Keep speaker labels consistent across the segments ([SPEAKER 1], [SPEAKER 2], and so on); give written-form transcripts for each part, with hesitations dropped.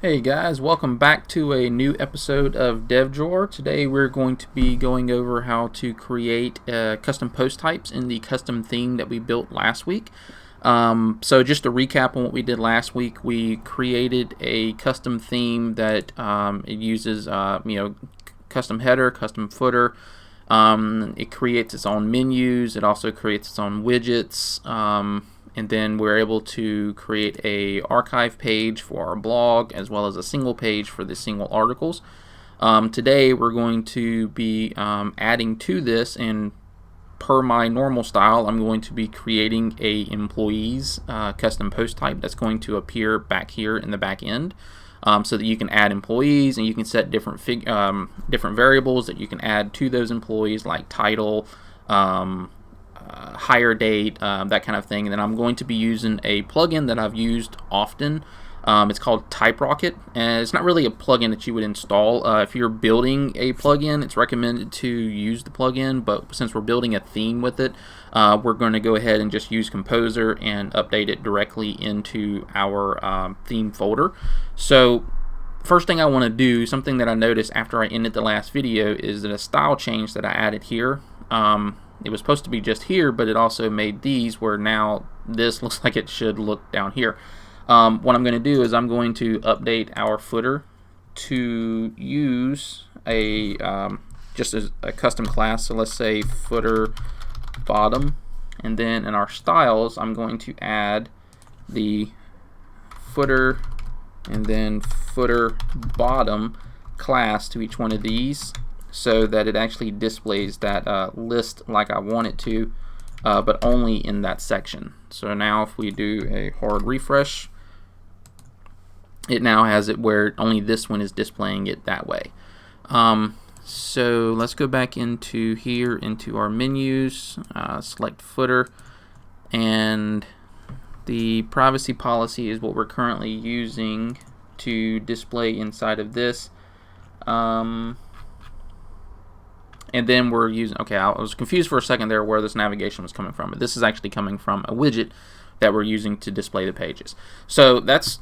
[SPEAKER 1] Hey guys, welcome back to a new episode of DevDrawer. Today we're going to be going over how to create custom post types in the custom theme that we built last week. So just to recap on what we did last week, we created a custom theme that it uses custom header, custom footer. It creates its own menus. It also creates its own widgets. And then we're able to create a archive page for our blog as well as a single page for the single articles. Today we're going to be adding to this, and per my normal style, I'm going to be creating a employees custom post type that's going to appear back here in the back end, so that you can add employees and you can set different variables that you can add to those employees, like title, hire date, that kind of thing. And then I'm going to be using a plugin that I've used often. It's called TypeRocket, and it's not really a plugin that you would install. If you're building a plugin, it's recommended to use the plugin, but since we're building a theme with it, we're going to go ahead and just use Composer and update it directly into our theme folder. So first thing I want to do, something that I noticed after I ended the last video, is that a style change that I added here. It was supposed to be just here, but it also made these where now this looks like it should look down here. What I'm going to do is I'm going to update our footer to use a just as a custom class. So let's say footer bottom, and then in our styles I'm going to add the footer and then footer bottom class to each one of these, so that it actually displays that list like I want it to, but only in that section. So now if we do a hard refresh, it now has it where only this one is displaying it that way. So let's go back into here, into our menus, select footer, and the privacy policy is what we're currently using to display inside of this. And then we're using, okay, I was confused for a second there where this navigation was coming from, but this is actually coming from a widget that we're using to display the pages. So that's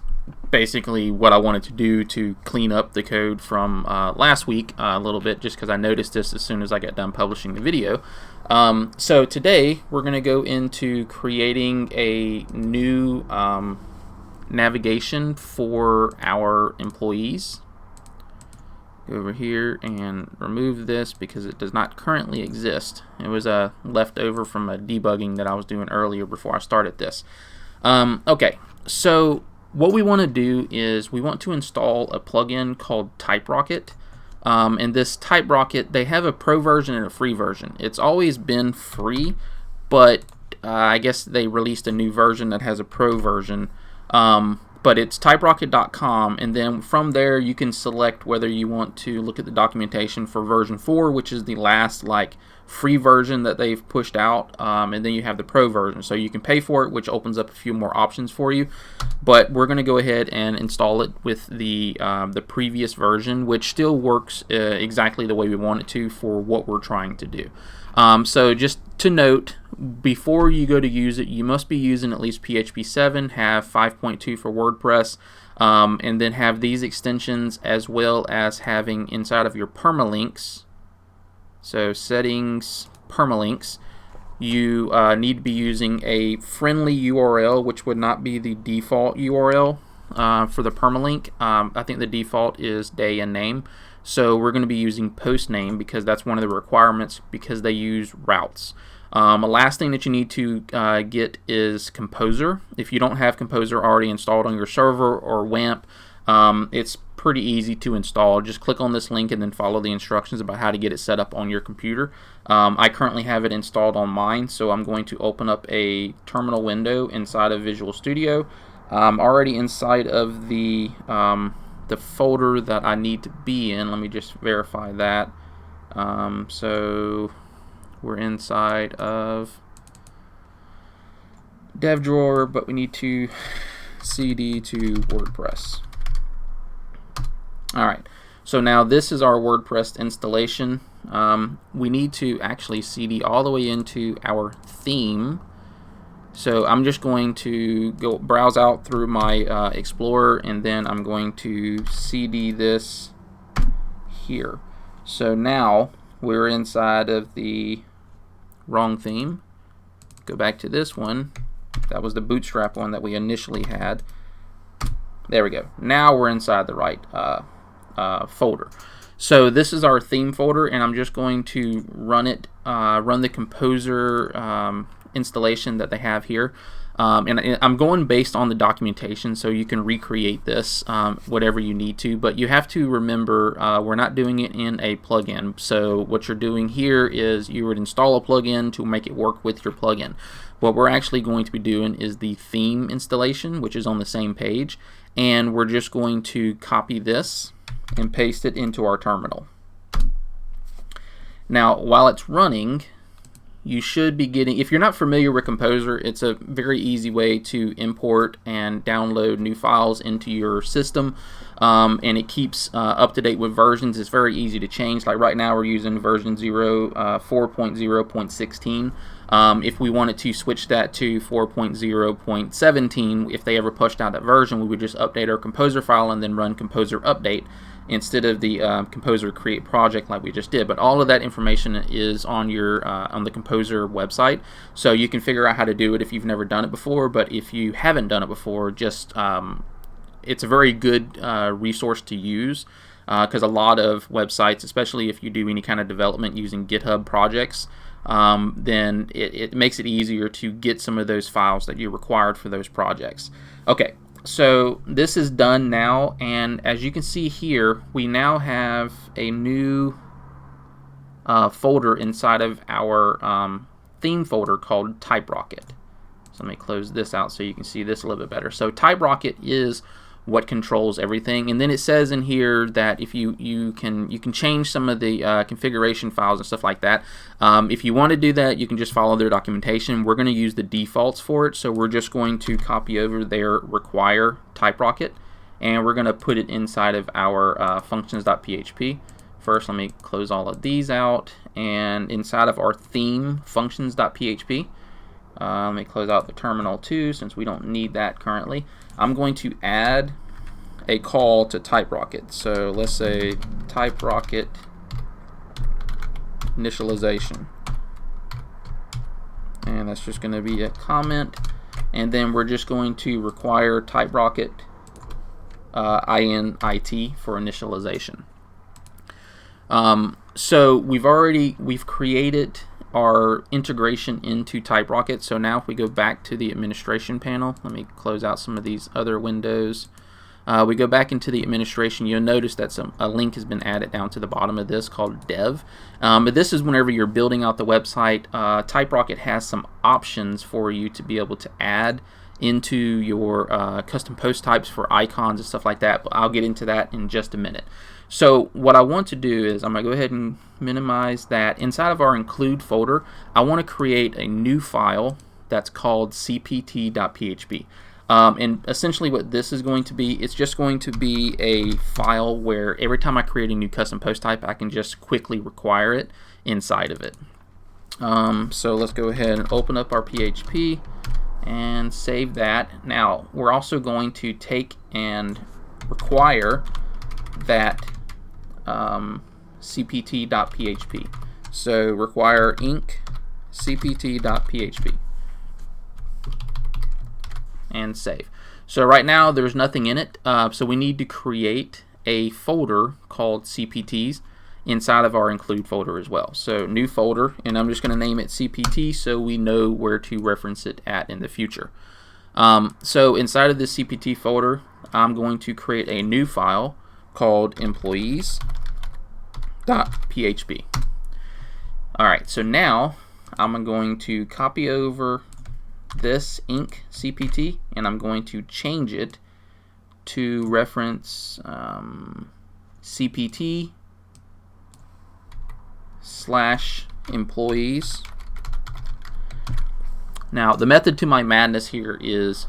[SPEAKER 1] basically what I wanted to do to clean up the code from last week a little bit, just because I noticed this as soon as I got done publishing the video. So today we're going to go into creating a new navigation for our employees. Go over here and remove this because it does not currently exist. It was left over from a debugging that I was doing earlier before I started this. Okay, so what we want to do is we want to install a plugin called TypeRocket. And this TypeRocket, they have a pro version and a free version. It's always been free, but I guess they released a new version that has a pro version. But it's typerocket.com, and then from there you can select whether you want to look at the documentation for version 4, which is the last free version that they've pushed out, and then you have the pro version, so you can pay for it, which opens up a few more options for you. But we're going to go ahead and install it with the previous version, which still works exactly the way we want it to for what we're trying to do. So just to note, before you go to use it, you must be using at least PHP 7, have 5.2 for WordPress, and then have these extensions, as well as having inside of your permalinks, so settings, permalinks, you need to be using a friendly URL, which would not be the default URL for the permalink. I think the default is day and name. So we're going to be using post name because that's one of the requirements, because they use routes. Last thing that you need to get is Composer. If you don't have Composer already installed on your server or WAMP, it's pretty easy to install. Just click on this link and then follow the instructions about how to get it set up on your computer. I currently have it installed on mine, so I'm going to open up a terminal window inside of Visual Studio. I'm already inside of the folder that I need to be in. Let me just verify that. So we're inside of DevDrawer, but we need to cd to WordPress. Alright, so now this is our WordPress installation. We need to actually cd all the way into our theme So I'm just going to go browse out through my Explorer, and then I'm going to CD this here. So now we're inside of the wrong theme. Go back to this one. That was the Bootstrap one that we initially had. There we go. Now we're inside the right folder. So this is our theme folder, and I'm just going to run it, run the Composer installation that they have here. And I'm going based on the documentation, so you can recreate this whatever you need to, but you have to remember we're not doing it in a plugin. So what you're doing here is you would install a plugin to make it work with your plugin. What we're actually going to be doing is the theme installation, which is on the same page, and we're just going to copy this and paste it into our terminal. Now while it's running, you should be getting, if you're not familiar with Composer, it's a very easy way to import and download new files into your system, and it keeps up to date with versions. It's very easy to change. Like right now we're using version 4.0.16. If we wanted to switch that to 4.0.17, if they ever pushed out that version, we would just update our Composer file and then run Composer update instead of the Composer create project like we just did. But all of that information is on your on the Composer website, so you can figure out how to do it if you've never done it before. But if you haven't done it before, just it's a very good resource to use, because a lot of websites, especially if you do any kind of development using GitHub projects, then it makes it easier to get some of those files that you required for those projects. Okay, so this is done now, and as you can see here, we now have a new folder inside of our theme folder called TypeRocket. So let me close this out so you can see this a little bit better. So TypeRocket is what controls everything, and then it says in here that if you can change some of the configuration files and stuff like that. If you want to do that, you can just follow their documentation. We're going to use the defaults for it, so we're just going to copy over their require TypeRocket, and we're going to put it inside of our functions.php. First, let me close all of these out, and inside of our theme functions.php, let me close out the terminal too, since we don't need that currently. I'm going to add a call to TypeRocket. So let's say TypeRocket initialization, and that's just going to be a comment, and then we're just going to require TypeRocket init for initialization. So we've created our integration into TypeRocket. So now if we go back to the administration panel, let me close out some of these other windows. We go back into the administration, you'll notice that a link has been added down to the bottom of this called dev. But this is whenever you're building out the website. TypeRocket has some options for you to be able to add into your custom post types for icons and stuff like that, but I'll get into that in just a minute. So what I want to do is I'm going to go ahead and minimize that. Inside of our include folder, I want to create a new file that's called cpt.php. And essentially what this is going to be, it's just going to be a file where every time I create a new custom post type, I can just quickly require it inside of it. So let's go ahead and open up our PHP and save that. Now we're also going to take and require that cpt.php. So require inc cpt.php and save. So right now there's nothing in it, so we need to create a folder called cpts inside of our include folder as well. So new folder, and I'm just going to name it cpt so we know where to reference it at in the future. So inside of this cpt folder, I'm going to create a new file called employees.php. Alright, so now I'm going to copy over this inc cpt, and I'm going to change it to reference cpt/employees. Now the method to my madness here is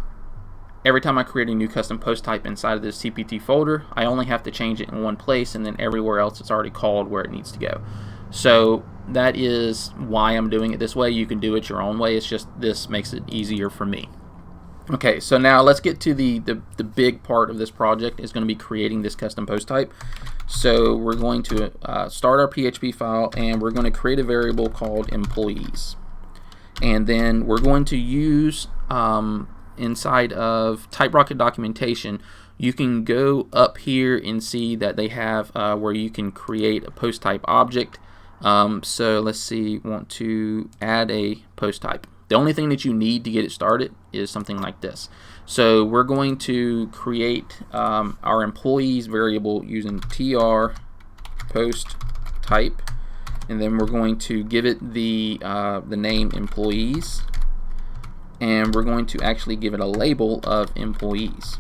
[SPEAKER 1] every time I create a new custom post type inside of this cpt folder, I only have to change it in one place, and then everywhere else it's already called where it needs to go. So that is why I'm doing it this way. You can do it your own way. It's just this makes it easier for me. Okay, so now let's get to the big part of this project is going to be creating this custom post type. So we're going to start our PHP file, and we're going to create a variable called employees. And then we're going to use inside of TypeRocket documentation, you can go up here and see that they have where you can create a post type object. So let's see, want to add a post type. The only thing that you need to get it started is something like this. So we're going to create our employees variable using tr post type, and then we're going to give it the name employees, and we're going to actually give it a label of employees.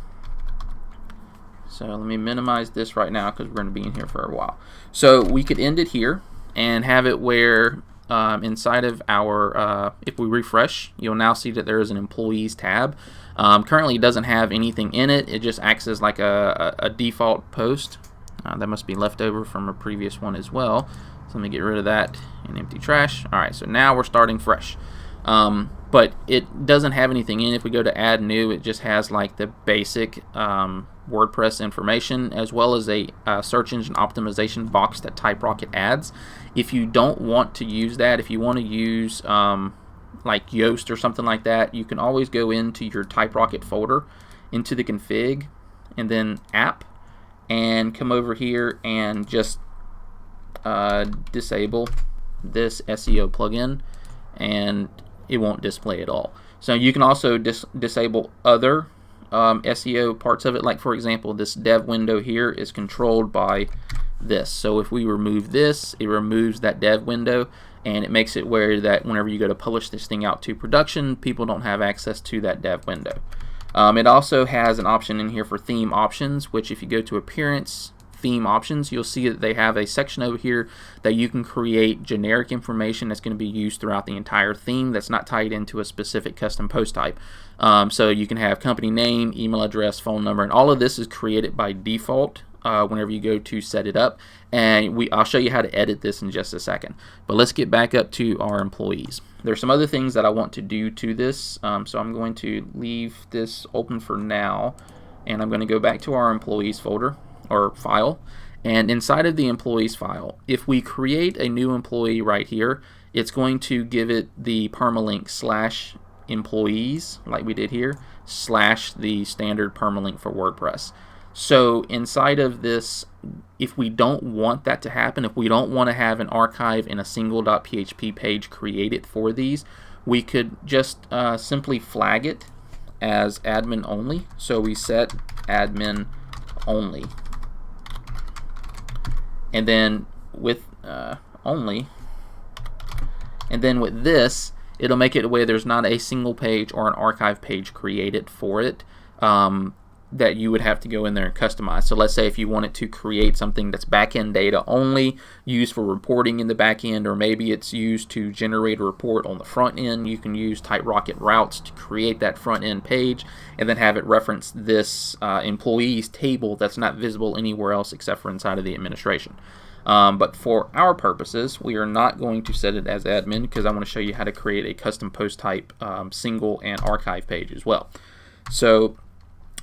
[SPEAKER 1] So let me minimize this right now because we're going to be in here for a while. So we could end it here and have it where inside of our, if we refresh, you'll now see that there is an employees tab. Currently it doesn't have anything in it. It just acts as like a default post. That must be left over from a previous one as well. So let me get rid of that and empty trash. Alright, so now we're starting fresh. But it doesn't have anything in. If we go to add new, it just has like the basic WordPress information, as well as a search engine optimization box that TypeRocket adds. If you don't want to use that, if you want to use like Yoast or something like that, you can always go into your TypeRocket folder, into the config, and then app, and come over here and just disable this SEO plugin, and it won't display at all. So you can also disable other SEO parts of it. Like for example, this dev window here is controlled by this. So if we remove this, it removes that dev window, and it makes it where that whenever you go to publish this thing out to production, people don't have access to that dev window. It also has an option in here for theme options, which if you go to appearance, theme options, you'll see that they have a section over here that you can create generic information that's going to be used throughout the entire theme that's not tied into a specific custom post type. So you can have company name, email address, phone number, and all of this is created by default whenever you go to set it up. And I'll show you how to edit this in just a second. But let's get back up to our employees. There's some other things that I want to do to this, so I'm going to leave this open for now, and I'm going to go back to our employees folder or file, and inside of the employees file, if we create a new employee right here, it's going to give it the permalink /employees like we did here / the standard permalink for WordPress. So inside of this, if we don't want that to happen, if we don't want to have an archive in a single .php page created for these, we could just simply flag it as admin only. So we set admin only, and then with only, and then with this, it'll make it where there's not a single page or an archive page created for it that you would have to go in there and customize. So let's say if you wanted to create something that's backend data only, used for reporting in the backend, or maybe it's used to generate a report on the front end, you can use TypeRocket routes to create that front end page and then have it reference this employees table that's not visible anywhere else except for inside of the administration. But for our purposes, we are not going to set it as admin because I want to show you how to create a custom post type single and archive page as well. So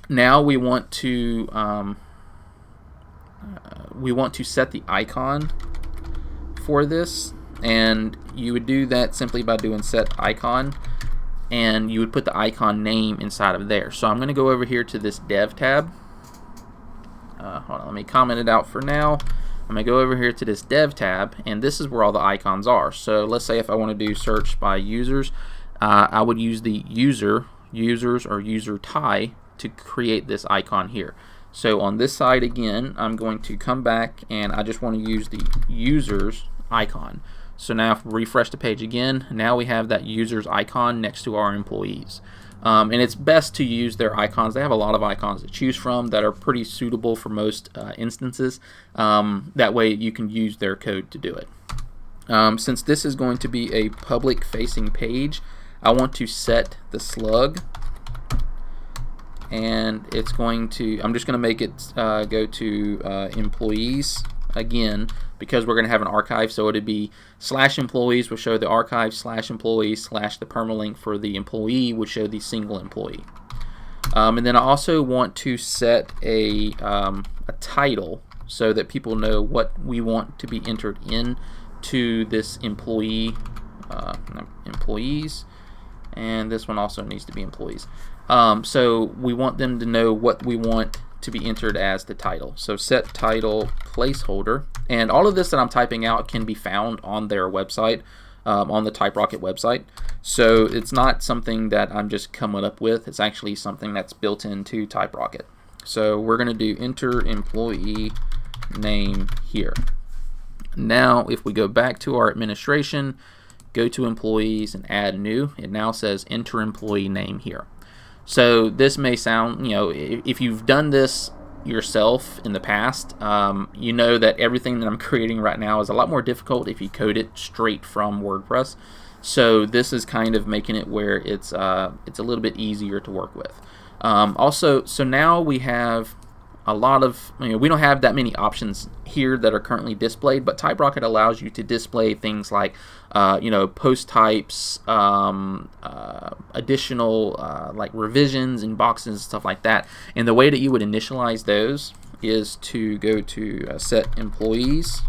[SPEAKER 1] now we want to set the icon for this, and you would do that simply by doing set icon, and you would put the icon name inside of there. So I'm going to go over here to this dev tab. Hold on, let me comment it out for now. I'm going to go over here to this dev tab, and this is where all the icons are. So let's say if I want to do search by users, I would use the users or user tie to create this icon here. So on this side again, I'm going to come back and I just want to use the users icon. So now if we refresh the page again, now we have that users icon next to our employees. And it's best to use their icons. They have a lot of icons to choose from that are pretty suitable for most instances. That way you can use their code to do it. Since this is going to be a public facing page, I want to set the slug, and it's going to, I'm just going to make it go to employees again, because we're going to have an archive, so it'd be /employees will show the archive, /employees / the permalink for the employee would show the single employee. And then I also want to set a title so that people know what we want to be entered into this employees, and this one also needs to be employees. So we want them to know what we want to be entered as the title. So set title placeholder, and all of this that I'm typing out can be found on their website, on the TypeRocket website. So it's not something that I'm just coming up with. It's actually something that's built into TypeRocket. So we're going to do enter employee name here. Now if we go back to our administration, go to employees and add new, it now says enter employee name here. So this may sound, if you've done this yourself in the past, you know that everything that I'm creating right now is a lot more difficult if you code it straight from WordPress. So this is kind of making it where it's a little bit easier to work with. Also, so now we have a lot of, we don't have that many options here that are currently displayed, but TypeRocket allows you to display things like, post types, additional like revisions and boxes, stuff like that. And the way that you would initialize those is to go to set employees,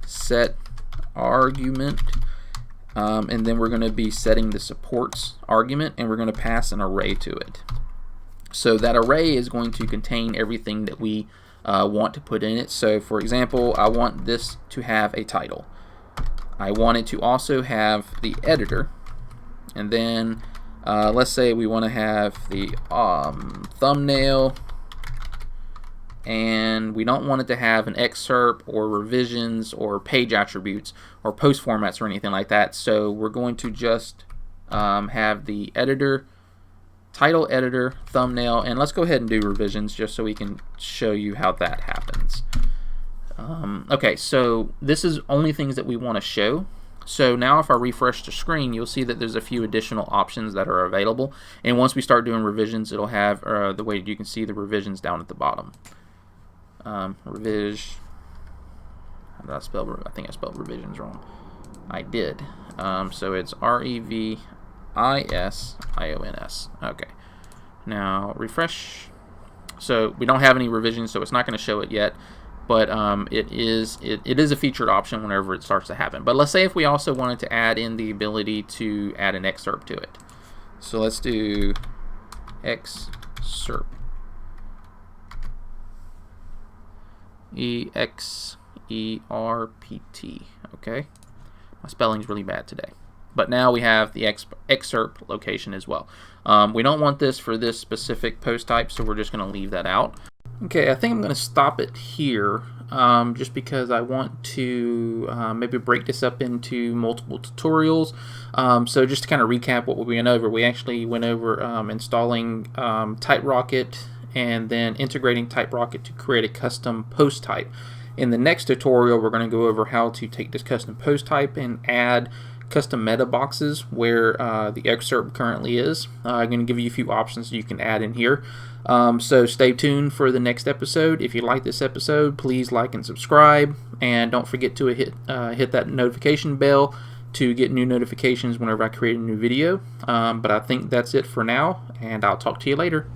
[SPEAKER 1] set argument, and then we're going to be setting the supports argument, and we're going to pass an array to it. So that array is going to contain everything that we want to put in it. So for example, I want this to have a title. I want it to also have the editor, and then let's say we want to have the thumbnail, and we don't want it to have an excerpt or revisions or page attributes or post formats or anything like that. So we're going to just have the editor, title, editor, thumbnail, and let's go ahead and do revisions just so we can show you how that happens. Okay, so this is only things that we want to show. So now if I refresh the screen, you'll see that there's a few additional options that are available, and once we start doing revisions, it'll have the way you can see the revisions down at the bottom. How did I spell? I think I spelled revisions wrong. I did. So it's REVISIONS. Okay. Now refresh. So we don't have any revisions, so it's not going to show it yet. But it is a featured option whenever it starts to happen. But let's say if we also wanted to add in the ability to add an excerpt to it. So let's do excerpt. EXERPT. Okay. My spelling's really bad today. But now we have the excerpt location as well. We don't want this for this specific post type, so we're just going to leave that out. Okay, I think I'm going to stop it here just because I want to maybe break this up into multiple tutorials. So just to kind of recap what we went over, we actually went over installing TypeRocket and then integrating TypeRocket to create a custom post type. In the next tutorial, we're going to go over how to take this custom post type and add custom meta boxes where the excerpt currently is. I'm going to give you a few options you can add in here. So stay tuned for the next episode. If you like this episode, please like and subscribe, and don't forget to hit that notification bell to get new notifications whenever I create a new video. But I think that's it for now, and I'll talk to you later.